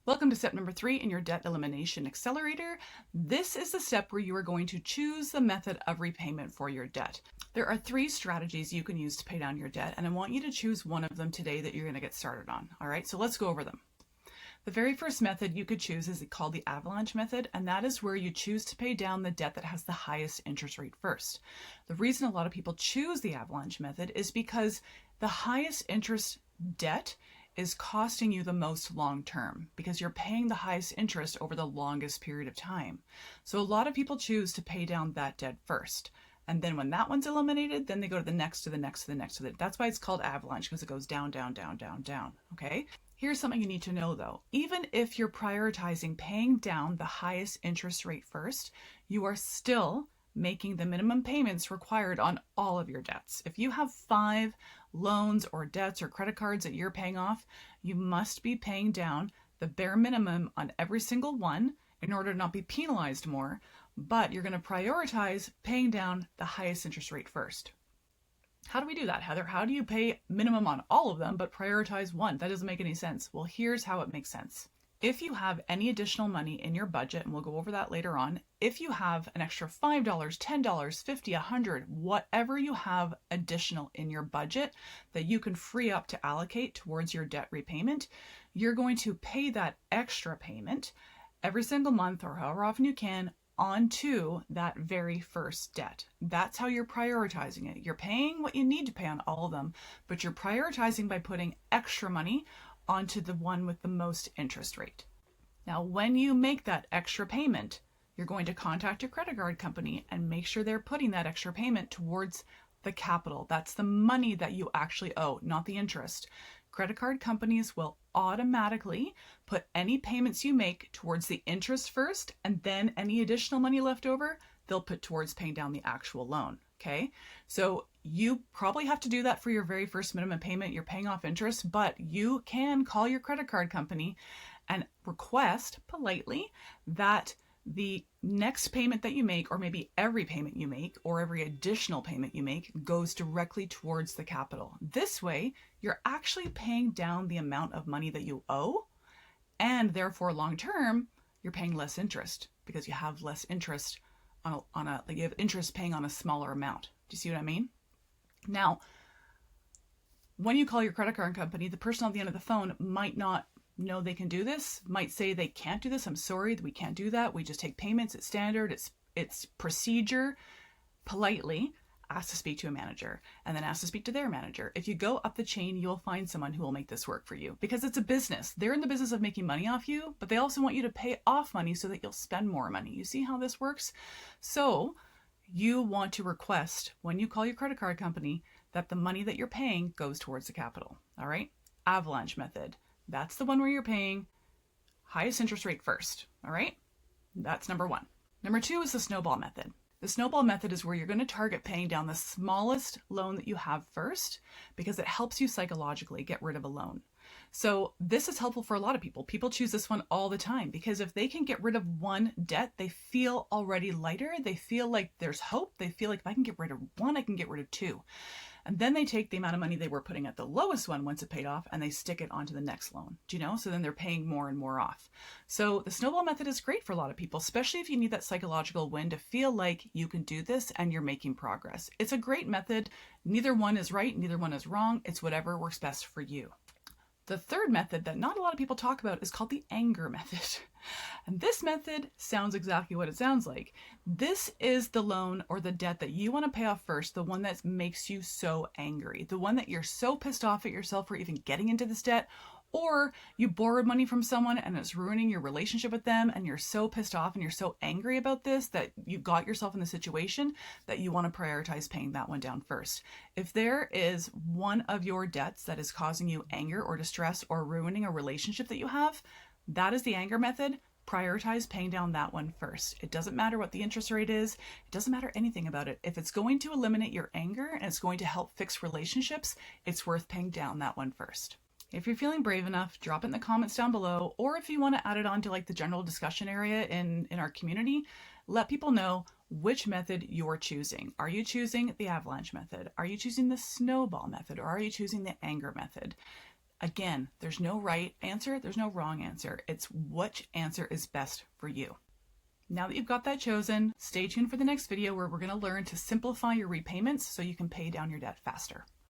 Welcome to step number 3 in your debt elimination accelerator. This is the step where you are going to choose the method of repayment for your debt. There are 3 strategies you can use to pay down your debt, and I want you to choose one of them today that you're going to get started on. All right, so let's go over them. The very first method you could choose is called the avalanche method, and that is where you choose to pay down the debt that has the highest interest rate first. The reason a lot of people choose the avalanche method is because the highest interest debt is costing you the most long term because you're paying the highest interest over the longest period of time. So a lot of people choose to pay down that debt first. And then when that one's eliminated, then they go to the next, to the next, to the next, to the. That's why it's called avalanche, because it goes down, down, down, down, down. Okay? Here's something you need to know though. Even if you're prioritizing paying down the highest interest rate first, you are still making the minimum payments required on all of your debts. If you have 5 loans or debts or credit cards that you're paying off, you must be paying down the bare minimum on every single one in order to not be penalized more, but you're going to prioritize paying down the highest interest rate first. How do we do that, Heather? How do you pay minimum on all of them but prioritize one? That doesn't make any sense. Well, here's how it makes sense. If you have any additional money in your budget, and we'll go over that later on, if you have an extra $5, $10, $50, $100, whatever you have additional in your budget that you can free up to allocate towards your debt repayment, you're going to pay that extra payment every single month or however often you can onto that very first debt. That's how you're prioritizing it. You're paying what you need to pay on all of them, but you're prioritizing by putting extra money onto the one with the most interest rate. Now, when you make that extra payment, you're going to contact your credit card company and make sure they're putting that extra payment towards the capital. That's the money that you actually owe, not the interest. Credit card companies will automatically put any payments you make towards the interest first, and then any additional money left over, they'll put towards paying down the actual loan. Okay, so you probably have to do that for your very first minimum payment. You're paying off interest, but you can call your credit card company and request politely that the next payment that you make, or maybe every payment you make, or every additional payment you make, goes directly towards the capital. This way, you're actually paying down the amount of money that you owe, and therefore long term, you're paying less interest because you have less interest you have interest paying on a smaller amount. Do you see what I mean? Now, when you call your credit card company, the person on the end of the phone might not know they can do this, might say they can't do this. I'm sorry, we can't do that. We just take payments. It's standard. It's procedure. Politely ask to speak to a manager and then ask to speak to their manager. If you go up the chain, you'll find someone who will make this work for you because it's a business. They're in the business of making money off you, but they also want you to pay off money so that you'll spend more money. You see how this works? So you want to request when you call your credit card company that the money that you're paying goes towards the capital. All right? Avalanche method. That's the one where you're paying highest interest rate first. All right? That's number 1. Number 2 is the snowball method. The snowball method is where you're going to target paying down the smallest loan that you have first because it helps you psychologically get rid of a loan. So this is helpful for a lot of people. People choose this one all the time because if they can get rid of one debt, they feel already lighter. They feel like there's hope. They feel like if I can get rid of one, I can get rid of 2. And then they take the amount of money they were putting at the lowest one once it paid off and they stick it onto the next loan. Do you know? So then they're paying more and more off. So the snowball method is great for a lot of people, especially if you need that psychological win to feel like you can do this and you're making progress. It's a great method. Neither one is right. Neither one is wrong. It's whatever works best for you. The third method that not a lot of people talk about is called the anger method. And this method sounds exactly what it sounds like. This is the loan or the debt that you want to pay off first, the one that makes you so angry, the one that you're so pissed off at yourself for even getting into this debt, or you borrowed money from someone and it's ruining your relationship with them and you're so pissed off and you're so angry about this that you got yourself in the situation that you want to prioritize paying that one down first. If there is one of your debts that is causing you anger or distress or ruining a relationship that you have, that is the anger method. Prioritize paying down that one first. It doesn't matter what the interest rate is. It doesn't matter anything about it. If it's going to eliminate your anger and it's going to help fix relationships, it's worth paying down that one first. If you're feeling brave enough, drop it in the comments down below, or if you want to add it on to like the general discussion area in our community, let people know which method you're choosing. Are you choosing the avalanche method? Are you choosing the snowball method? Or are you choosing the anger method? Again, there's no right answer, there's no wrong answer. It's which answer is best for you. Now that you've got that chosen, stay tuned for the next video where we're going to learn to simplify your repayments so you can pay down your debt faster.